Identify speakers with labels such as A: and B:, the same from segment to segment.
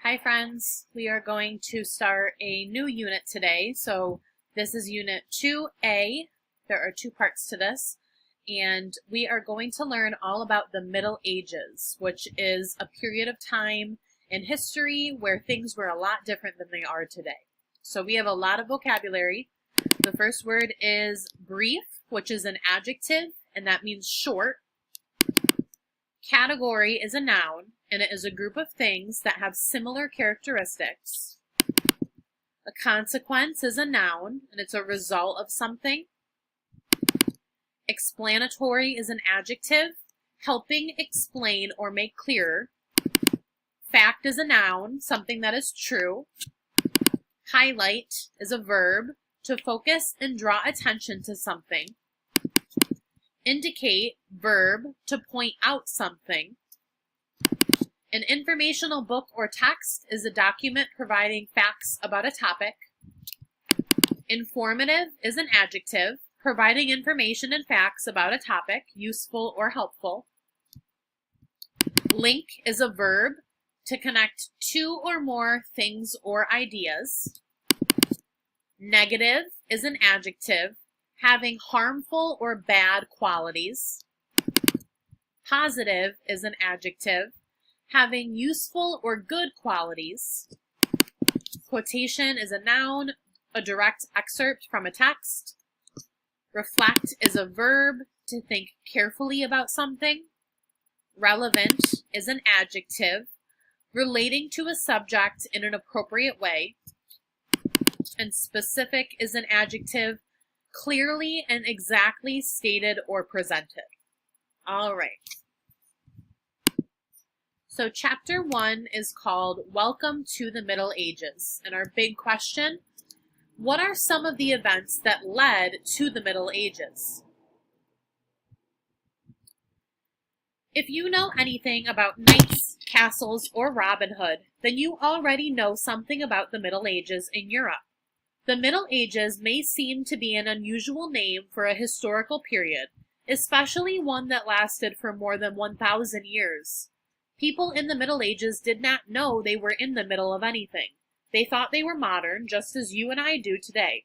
A: Hi friends, we are going to start a new unit today. So this is unit 2A. There are two parts to this, and we are going to learn all about the Middle Ages, which is a period of time in history where things were a lot different than they are today. So we have a lot of vocabulary. The first word is brief, which is an adjective, and that means short. Category is a noun, and it is a group of things that have similar characteristics. A consequence is a noun, and it's a result of something. Explanatory is an adjective, helping explain or make clearer. Fact is a noun, something that is true. Highlight is a verb, to focus and draw attention to something. Indicate, verb, to point out something. An informational book or text is a document providing facts about a topic. Informative is an adjective, providing information and facts about a topic, useful or helpful. Link is a verb, to connect two or more things or ideas. Negative is an adjective, having harmful or bad qualities. Positive is an adjective, having useful or good qualities. Quotation is a noun, a direct excerpt from a text. Reflect is a verb, to think carefully about something. Relevant is an adjective, relating to a subject in an appropriate way. And specific is an adjective, clearly and exactly stated or presented. All right. So chapter 1 is called Welcome to the Middle Ages. And our big question, what are some of the events that led to the Middle Ages? If you know anything about knights, castles, or Robin Hood, then you already know something about the Middle Ages in Europe. The Middle Ages may seem to be an unusual name for a historical period, especially one that lasted for more than 1,000 years. People in the Middle Ages did not know they were in the middle of anything. They thought they were modern, just as you and I do today.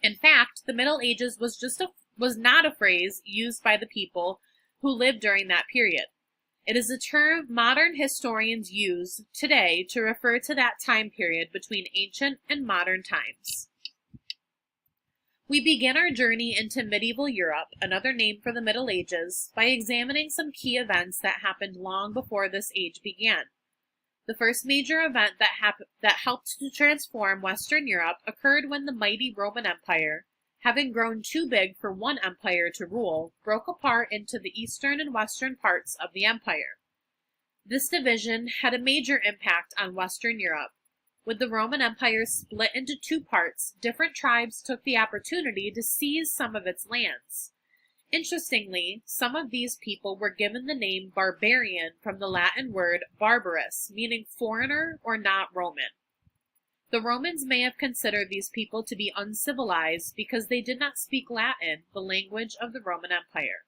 A: In fact, the Middle Ages was not a phrase used by the people who lived during that period. It is a term modern historians use today to refer to that time period between ancient and modern times. We begin our journey into medieval Europe, another name for the Middle Ages, by examining some key events that happened long before this age began. The first major event that helped to transform Western Europe occurred when the mighty Roman Empire, having grown too big for one empire to rule, broke apart into the eastern and western parts of the empire. This division had a major impact on Western Europe. With the Roman Empire split into two parts, different tribes took the opportunity to seize some of its lands. Interestingly, some of these people were given the name barbarian from the Latin word barbarus, meaning foreigner or not Roman. The Romans may have considered these people to be uncivilized because they did not speak Latin, the language of the Roman Empire.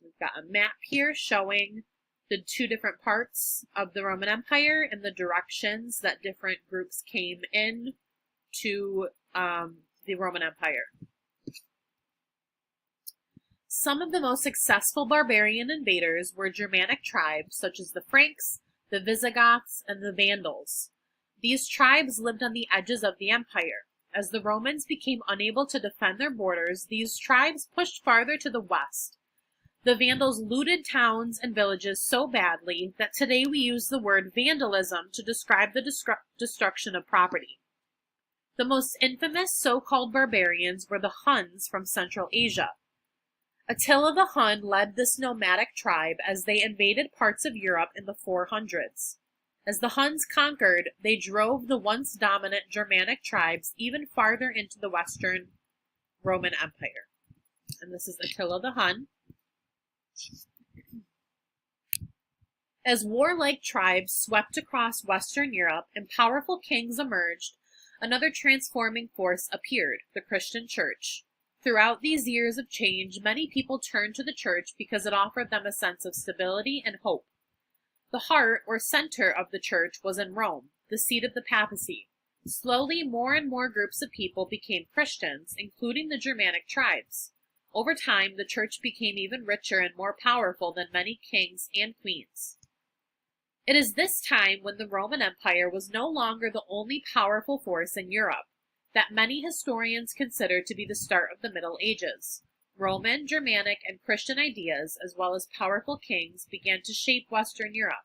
A: We've got a map here showing the two different parts of the Roman Empire and the directions that different groups came in to the Roman Empire. Some of the most successful barbarian invaders were Germanic tribes such as the Franks, the Visigoths, and the Vandals. These tribes lived on the edges of the empire. As the Romans became unable to defend their borders, these tribes pushed farther to the west. The Vandals looted towns and villages so badly that today we use the word vandalism to describe the destruction of property. The most infamous so-called barbarians were the Huns from Central Asia. Attila the Hun led this nomadic tribe as they invaded parts of Europe in the 400s. As the Huns conquered, they drove the once dominant Germanic tribes even farther into the Western Roman Empire. And this is Attila the Hun. As warlike tribes swept across Western Europe and powerful kings emerged, another transforming force appeared, the Christian Church. Throughout these years of change, many people turned to the church because it offered them a sense of stability and hope. The heart or center of the church was in Rome, the seat of the papacy. Slowly, more and more groups of people became Christians, including the Germanic tribes. Over time, the church became even richer and more powerful than many kings and queens. It is this time, when the Roman Empire was no longer the only powerful force in Europe, that many historians consider to be the start of the Middle Ages. Roman, Germanic, and Christian ideas, as well as powerful kings, began to shape Western Europe.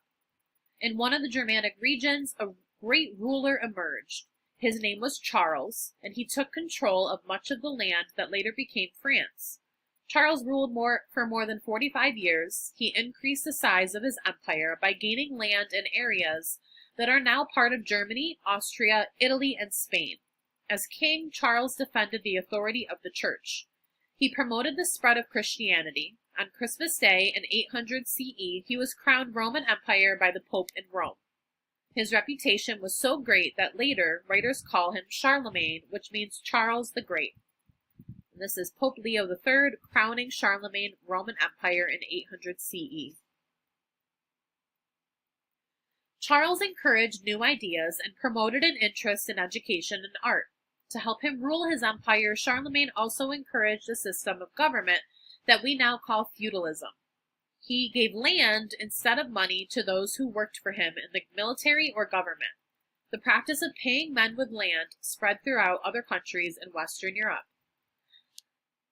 A: In one of the Germanic regions, a great ruler emerged. His name was Charles, and he took control of much of the land that later became France. Charles ruled for more than 45 years. He increased the size of his empire by gaining land in areas that are now part of Germany, Austria, Italy, and Spain. As king, Charles defended the authority of the church. He promoted the spread of Christianity. On Christmas Day in 800 CE, he was crowned Roman Empire by the Pope in Rome. His reputation was so great that later writers call him Charlemagne, which means Charles the Great. And this is Pope Leo III crowning Charlemagne Roman Empire in 800 CE. Charles encouraged new ideas and promoted an interest in education and art. To help him rule his empire, Charlemagne also encouraged a system of government that we now call feudalism. He gave land instead of money to those who worked for him in the military or government. The practice of paying men with land spread throughout other countries in Western Europe.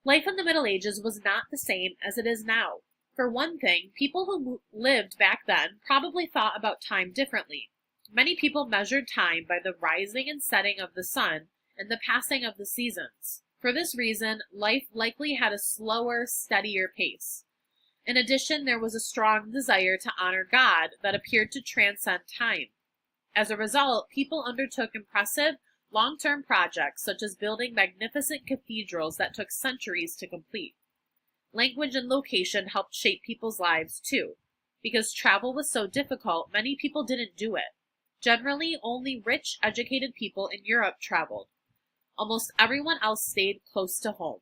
A: Life in the Middle Ages was not the same as it is now. For one thing, people who lived back then probably thought about time differently. Many people measured time by the rising and setting of the sun and the passing of the seasons. For this reason, life likely had a slower, steadier pace. In addition, there was a strong desire to honor God that appeared to transcend time. As a result, people undertook impressive, long-term projects such as building magnificent cathedrals that took centuries to complete. Language and location helped shape people's lives too. Because travel was so difficult, many people didn't do it. Generally, only rich, educated people in Europe traveled. Almost everyone else stayed close to home.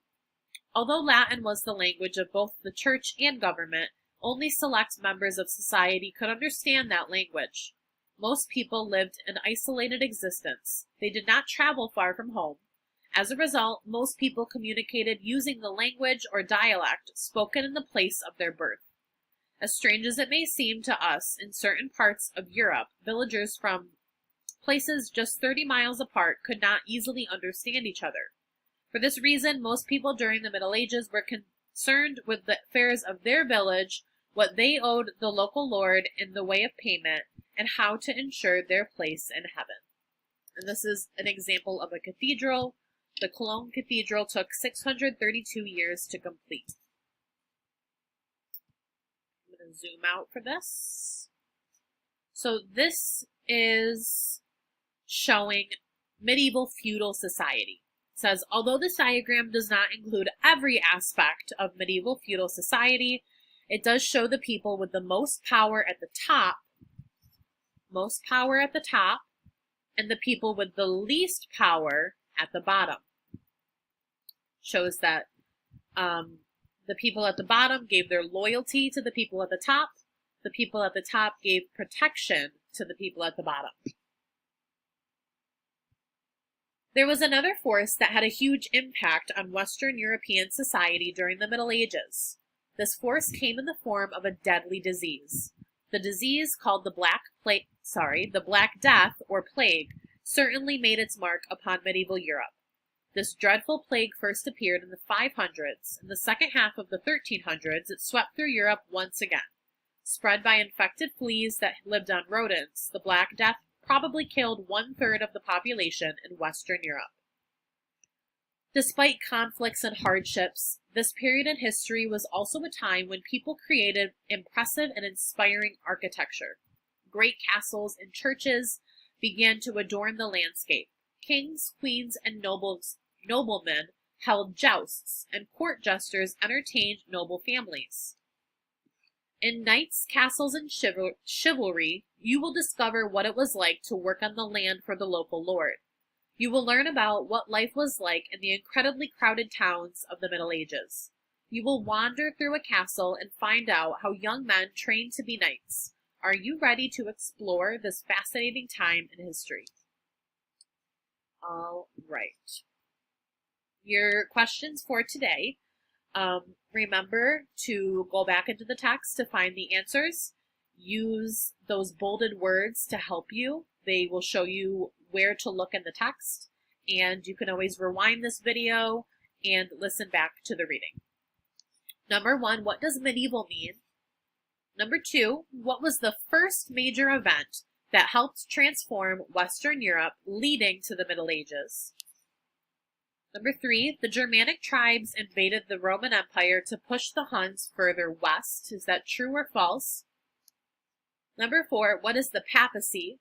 A: Although Latin was the language of both the church and government, only select members of society could understand that language. Most people lived an isolated existence. They did not travel far from home. As a result, most people communicated using the language or dialect spoken in the place of their birth. As strange as it may seem to us, in certain parts of Europe, villagers from places just 30 miles apart could not easily understand each other. For this reason, most people during the Middle Ages were concerned with the affairs of their village, what they owed the local lord in the way of payment, and how to ensure their place in heaven. And this is an example of a cathedral. The Cologne Cathedral took 632 years to complete. I'm going to zoom out for this. So this is showing medieval feudal society. It says, although this diagram does not include every aspect of medieval feudal society, it does show the people with the most power at the top, and the people with the least power at the bottom. Shows that the people at the bottom gave their loyalty to the people at the top gave protection to the people at the bottom. There was another force that had a huge impact on Western European society during the Middle Ages. This force came in the form of a deadly disease. The disease, called the Black Death or Plague, certainly made its mark upon medieval Europe. This dreadful plague first appeared in the 500s. In the second half of the 1300s, it swept through Europe once again. Spread by infected fleas that lived on rodents, the Black Death probably killed 1/3 of the population in Western Europe. Despite conflicts and hardships, this period in history was also a time when people created impressive and inspiring architecture. Great castles and churches began to adorn the landscape. Kings, queens, and noblemen held jousts, and court jesters entertained noble families. In knights, castles, and chivalry, you will discover what it was like to work on the land for the local lord. You will learn about what life was like in the incredibly crowded towns of the Middle Ages. You will wander through a castle and find out how young men trained to be knights, Are you ready to explore this fascinating time in history? All right. Your questions for today. Remember to go back into the text to find the answers. Use those bolded words to help you. They will show you where to look in the text, and you can always rewind this video and listen back to the reading. Number 1, what does medieval mean? Number 2, what was the first major event that helped transform Western Europe leading to the Middle Ages? Number 3, the Germanic tribes invaded the Roman Empire to push the Huns further west. Is that true or false? Number 4, what is the papacy?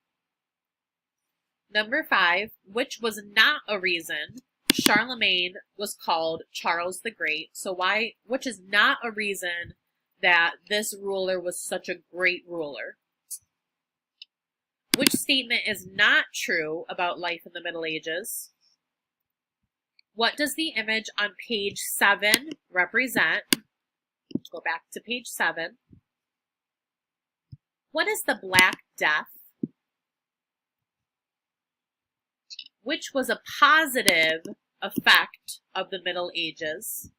A: Number 5, which was not a reason Charlemagne was called Charles the Great? So which is not a reason that this ruler was such a great ruler? Which statement is not true about life in the Middle Ages? What does the image on page 7 represent? Go back to page 7. What is the Black Death? Which was a positive effect of the Middle Ages?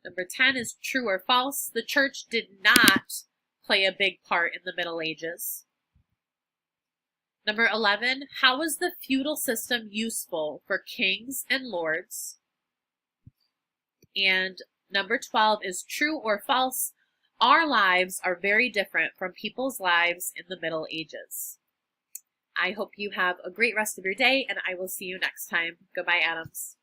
A: Number 10 is true or false. The church did not play a big part in the Middle Ages. Number 11, how was the feudal system useful for kings and lords? And number 12 is true or false. Our lives are very different from people's lives in the Middle Ages. I hope you have a great rest of your day, and I will see you next time. Goodbye, Adams.